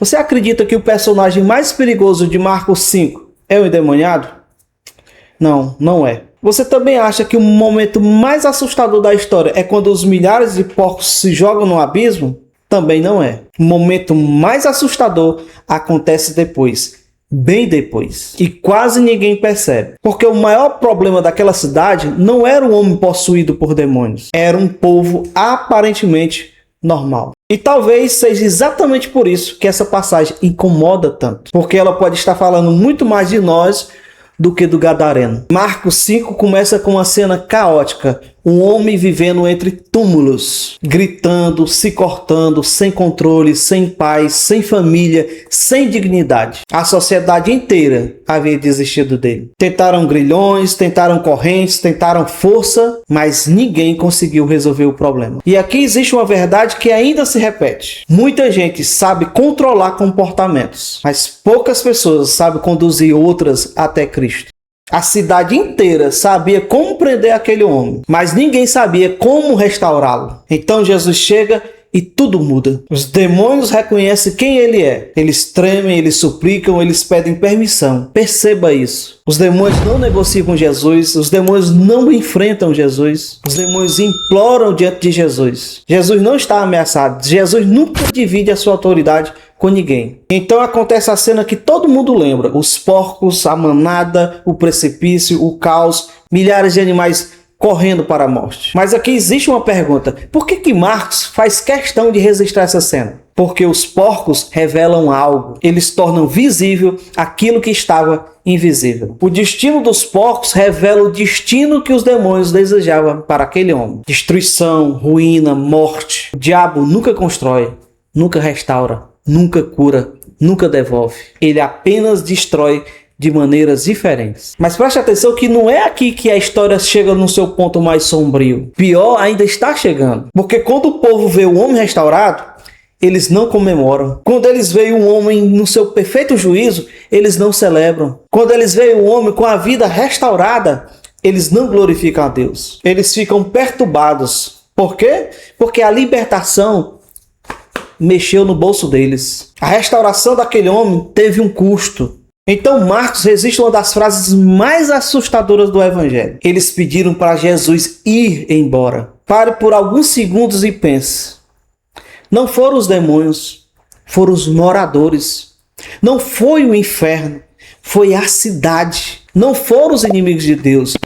Você acredita que o personagem mais perigoso de Marcos 5 é o endemoniado? Não, não é. Você também acha que o momento mais assustador da história é quando os milhares de porcos se jogam no abismo? Também não é. O momento mais assustador acontece depois, bem depois, e quase ninguém percebe. Porque o maior problema daquela cidade não era um homem possuído por demônios, era um povo aparentemente normal. E talvez seja exatamente por isso que essa passagem incomoda tanto, porque ela pode estar falando muito mais de nós do que do gadareno. Marcos 5 começa com uma cena caótica. Um homem vivendo entre túmulos, gritando, se cortando, sem controle, sem paz, sem família, sem dignidade. A sociedade inteira havia desistido dele. Tentaram grilhões, tentaram correntes, tentaram força, mas ninguém conseguiu resolver o problema. E aqui existe uma verdade que ainda se repete. Muita gente sabe controlar comportamentos, mas poucas pessoas sabem conduzir outras até Cristo. A cidade inteira sabia como prender aquele homem, mas ninguém sabia como restaurá-lo. Então Jesus chega e tudo muda. Os demônios reconhecem quem ele é. Eles tremem, eles suplicam, eles pedem permissão. Perceba isso. Os demônios não negociam com Jesus, os demônios não enfrentam Jesus, os demônios imploram diante de Jesus. Jesus não está ameaçado, Jesus nunca divide a sua autoridade com ninguém. Então acontece a cena que todo mundo lembra: os porcos, a manada, o precipício, o caos, milhares de animais correndo para a morte. Mas aqui existe uma pergunta: por que Marcos faz questão de registrar essa cena? Porque os porcos revelam algo. Eles tornam visível aquilo que estava invisível. O destino dos porcos revela o destino que os demônios desejavam para aquele homem: destruição, ruína, morte. O diabo nunca constrói, nunca restaura, nunca cura, nunca devolve. Ele apenas destrói de maneiras diferentes. Mas preste atenção que não é aqui que a história chega no seu ponto mais sombrio. Pior ainda está chegando. Porque quando o povo vê o homem restaurado, eles não comemoram. Quando eles veem um homem no seu perfeito juízo, eles não celebram. Quando eles veem um homem com a vida restaurada, eles não glorificam a Deus. Eles ficam perturbados. Por quê? Porque a libertação mexeu no bolso deles. A restauração daquele homem teve um custo. Então Marcos registra uma das frases mais assustadoras do Evangelho. Eles pediram para Jesus ir embora. Pare por alguns segundos e pense. Não foram os demônios, foram os moradores. Não foi o inferno, foi a cidade. Não foram os inimigos de Deus,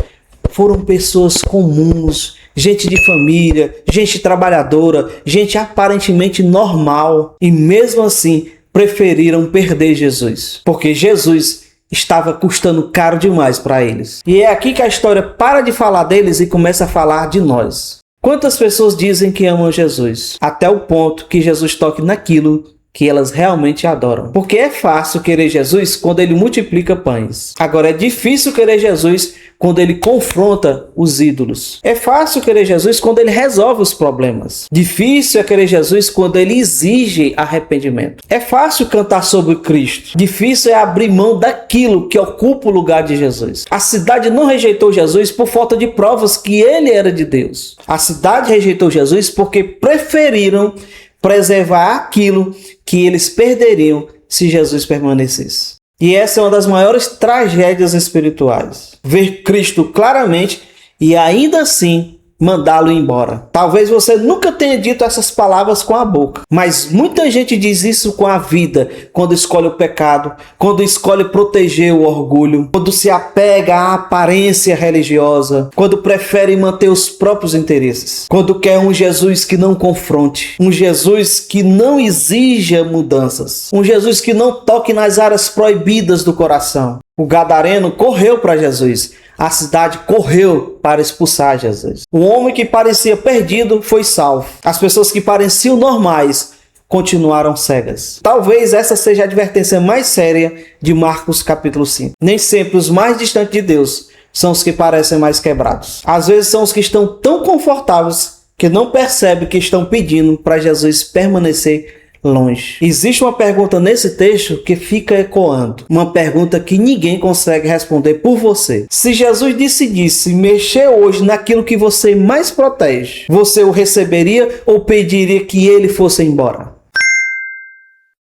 foram pessoas comuns, gente de família, gente trabalhadora, gente aparentemente normal. E mesmo assim, preferiram perder Jesus, porque Jesus estava custando caro demais para eles. E é aqui que a história para de falar deles e começa a falar de nós. Quantas pessoas dizem que amam Jesus, até o ponto que Jesus toque naquilo que elas realmente adoram? Porque é fácil querer Jesus quando ele multiplica pães. Agora é difícil querer Jesus quando ele confronta os ídolos. É fácil querer Jesus quando ele resolve os problemas. Difícil é querer Jesus quando ele exige arrependimento. É fácil cantar sobre Cristo. Difícil é abrir mão daquilo que ocupa o lugar de Jesus. A cidade não rejeitou Jesus por falta de provas que ele era de Deus. A cidade rejeitou Jesus porque preferiram preservar aquilo que eles perderiam se Jesus permanecesse. E essa é uma das maiores tragédias espirituais. Ver Cristo claramente e ainda assim mandá-lo embora. Talvez você nunca tenha dito essas palavras com a boca, mas muita gente diz isso com a vida, quando escolhe o pecado, quando escolhe proteger o orgulho, quando se apega à aparência religiosa, quando prefere manter os próprios interesses, quando quer um Jesus que não confronte, um Jesus que não exija mudanças, um Jesus que não toque nas áreas proibidas do coração. O gadareno correu para Jesus. A cidade correu para expulsar Jesus. O homem que parecia perdido foi salvo. As pessoas que pareciam normais continuaram cegas. Talvez essa seja a advertência mais séria de Marcos capítulo 5. Nem sempre os mais distantes de Deus são os que parecem mais quebrados. Às vezes são os que estão tão confortáveis que não percebem que estão pedindo para Jesus permanecer longe. Existe uma pergunta nesse texto que fica ecoando. Uma pergunta que ninguém consegue responder por você. Se Jesus decidisse mexer hoje naquilo que você mais protege, você o receberia ou pediria que ele fosse embora?